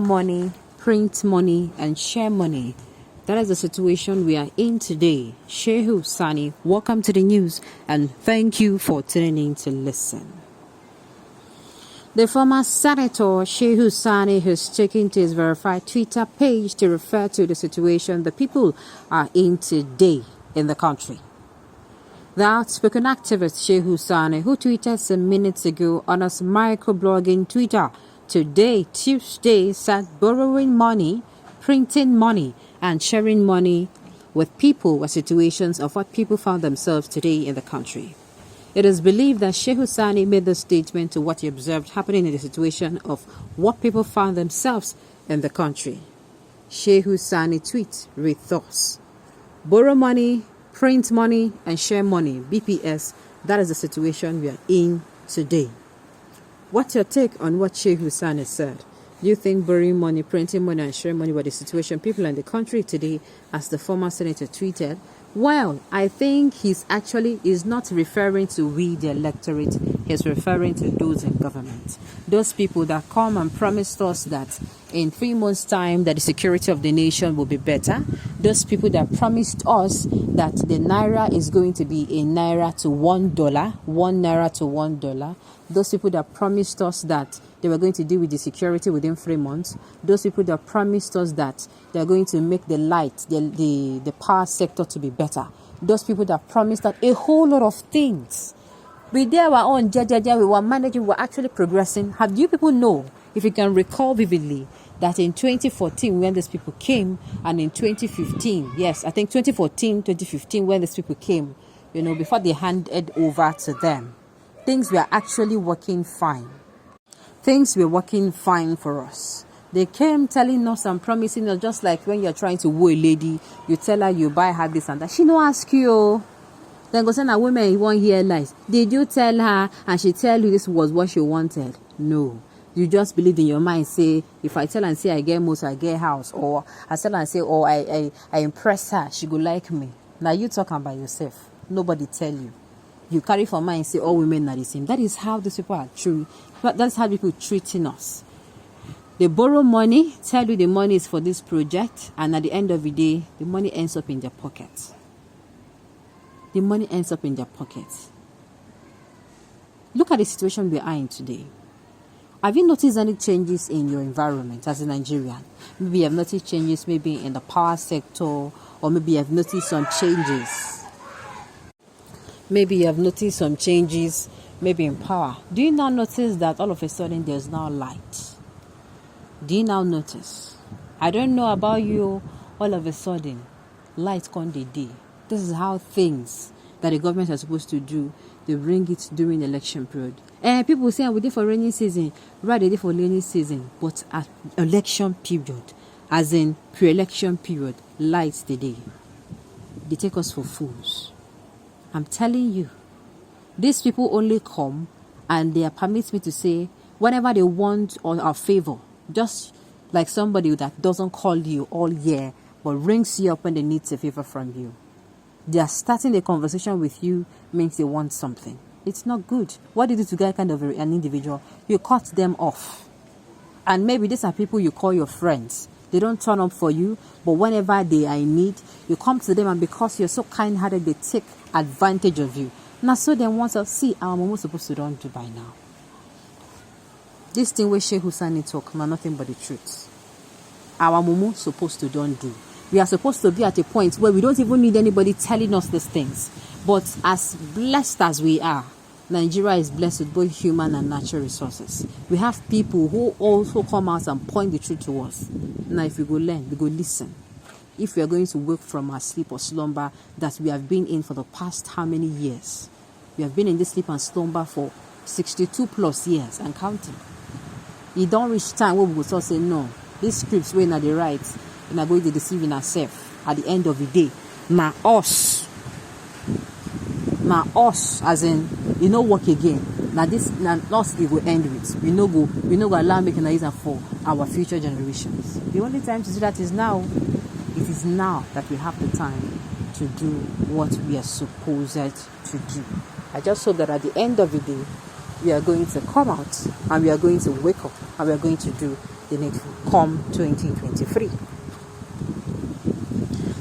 money, print money, and share money. That is the situation we are in today. Shehu, Sani, welcome to the news and thank you for tuning in to listen. The former Senator Shehu Sani has taken to his verified Twitter page to refer to the situation the people are in today in the country. The outspoken activist Shehu Sani, who tweeted some minutes ago on his microblogging Twitter, today, Tuesday, said borrowing money, printing money, and sharing money with people were situations of what people found themselves today in the country. It is believed that Shehu Sani made this statement to what he observed happening in the situation of what people found themselves in the country. Shehu Sani tweet read thus: borrow money, print money, and share money, BPS. That is the situation we are in today. What's your take on what Shehu Sani said? Do you think borrowing money, printing money, and sharing money were the situation people in the country today, as the former senator tweeted? Well, I think he's not referring to we, the electorate. He's referring to those in government. Those people that come and promised us that in 3 months' time that the security of the nation will be better. Those people that promised us that the naira is going to be a naira to $1, 1 naira to $1. Those people that promised us that they were going to deal with the security within 3 months. Those people that promised us that they are going to make the light, the power sector to be better. Those people that promised that a whole lot of things. We did our own, we were managing, we were actually progressing. Have you people know, if you can recall vividly, that in 2014 when these people came, and in 2015, yes, I think 2014, 2015 when these people came, before they handed over to them, things were actually working fine. Things were working fine for us. They came telling us and promising us, just like when you're trying to woo a lady, you tell her you buy her this and that. She no ask you. Then go send a woman you won't hear lies. Did you tell her and she tell you this was what she wanted? No. You just believe in your mind, say, if I tell and say I get most, I get house. Or I tell and say, oh, I impress her, she go like me. Now you talking by yourself. Nobody tell you. You carry for mind, say all women are the same. That is how these people are true. That's how people treating us. They borrow money, tell you the money is for this project, and at the end of the day, the money ends up in their pockets. The money ends up in their pockets. Look at the situation we are in today. Have you noticed any changes in your environment as a Nigerian? Maybe you have noticed changes maybe in the power sector, or maybe you have noticed some changes. Maybe you have noticed some changes maybe in power. Do you now notice that all of a sudden there's now light? Do you now notice? I don't know about you, all of a sudden, light come the day. This is how things that the government are supposed to do, they bring it during the election period. And people say, we did for rainy season, right, they did for rainy season, but at election period, as in pre-election period, lights the day. They take us for fools. I'm telling you, these people only come and they permit me to say whenever they want on our favor, just like somebody that doesn't call you all year but rings you up when they need a favor from you. They are starting a conversation with you means they want something. It's not good. What do you do to get kind of an individual? You cut them off. And maybe these are people you call your friends. They don't turn up for you, but whenever they are in need, you come to them, and because you're so kind-hearted, they take advantage of you. Now, so then once I see our mama supposed to don't do by now. This thing where Shehu Sani talk, man, nothing but the truth. Our mama supposed to don't do. We are supposed to be at a point where we don't even need anybody telling us these things. But as blessed as we are, Nigeria is blessed with both human and natural resources. We have people who also come out and point the truth to us. Now, if we go learn, we go listen. If we are going to wake from our sleep or slumber that we have been in for the past how many years? We have been in this sleep and slumber for 62 plus years and counting. It don't reach time where we will start saying, no, these scripts were not the right, and are going to deceive in ourselves at the end of the day. Now us, as in, work again. Now us it will end with. We no go allow making a reason for our future generations. The only time to do that is now. It is now that we have the time to do what we are supposed to do. I just hope that at the end of the day, we are going to come out and we are going to wake up and we are going to do come 2023.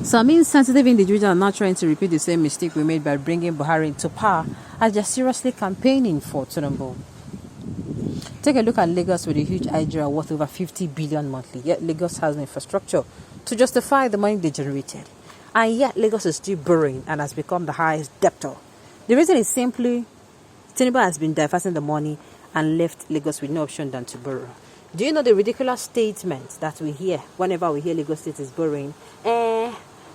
Some insensitive individuals are now trying to repeat the same mistake we made by bringing Buhari into power, as they're seriously campaigning for Tinubu. Take a look at Lagos with a huge IGR worth over 50 billion monthly. Yet Lagos has no infrastructure to justify the money they generated. And yet Lagos is still borrowing and has become the highest debtor. The reason is simply Tinubu has been diverting the money and left Lagos with no option than to borrow. Do you know the ridiculous statement that we hear whenever we hear Lagos State is borrowing?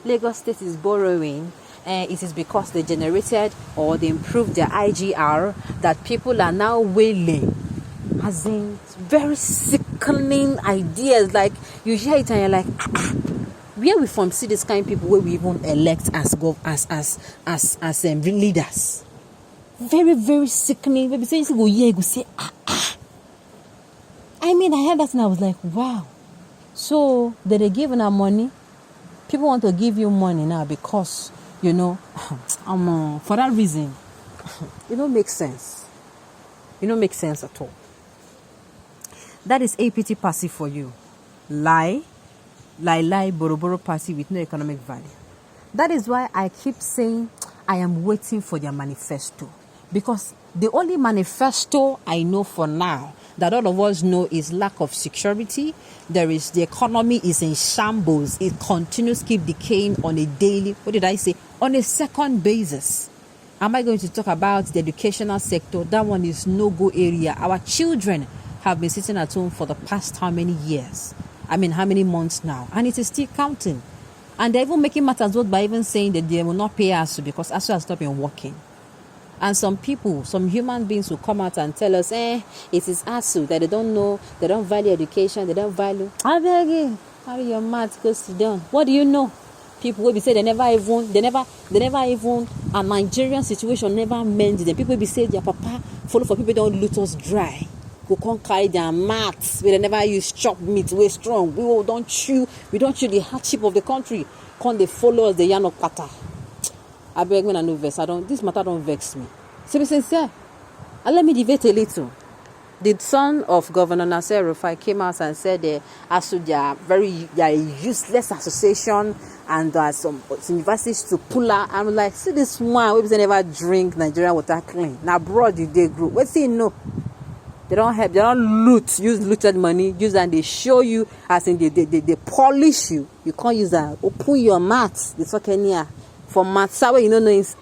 Lagos State is borrowing. It is because they generated or they improved their IGR that people are now wailing. As in, very sickening ideas. Like, you hear it and you're like, where we from see this kind of people where we even elect as leaders? Very, very sickening. Maybe say, you say, I mean, I heard that and I was like, wow. So, they giving our money. People want to give you money now because, for that reason, it don't make sense. It don't make sense at all. That is APT party for you. Lie, boro party with no economic value. That is why I keep saying I am waiting for their manifesto. Because the only manifesto I know for now that all of us know is lack of security. The economy is in shambles. It continues to keep decaying on a daily, on a second basis. Am I going to talk about the educational sector? That one is no-go area. Our children have been sitting at home for the past how many years? How many months now? And it is still counting. And they're even making matters worse by even saying that they will not pay ASU because ASU has not been working. And some people, some human beings will come out and tell us, it is ASU that they don't know, they don't value education, they don't value. I beg you, carry your math, go sit down. What do you know? People will be saying they never even, a Nigerian situation never mended them. People will be saying their papa follow for people don't loot us dry. Go can't carry their mats. We never use chopped meat. We're strong. We don't chew the hardship of the country. Can't they follow us the yarn of kata? I beg when I know vex. This matter don't vex me. So be sincere. And let me debate a little. The son of Governor Nasser Rufai came out and said they are a useless association and there are some universities to pull out. I'm like, see this one, we never drink Nigerian water clean. Now abroad they group. What's he know? They don't help, they don't use looted money, use and they show you as in they polish you. You can't use that. Open your mouth. They talk here. For maths, I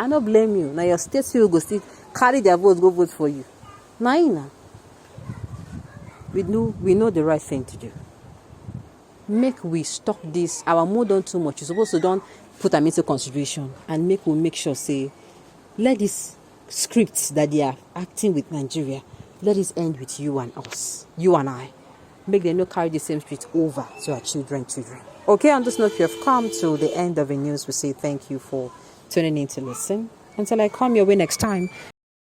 don't blame you. Now your state will go still carry their votes, go vote for you. Now. We know the right thing to do. Make we stop this. Our mood don't too much. You're supposed to don't put them into consideration and make sure say, let this script that they are acting with Nigeria, let it end with you and us, you and I. Make them not carry the same script over to our children. Okay, on this note, we have come to the end of the news. We say thank you for tuning in to listen. Until I come your way next time,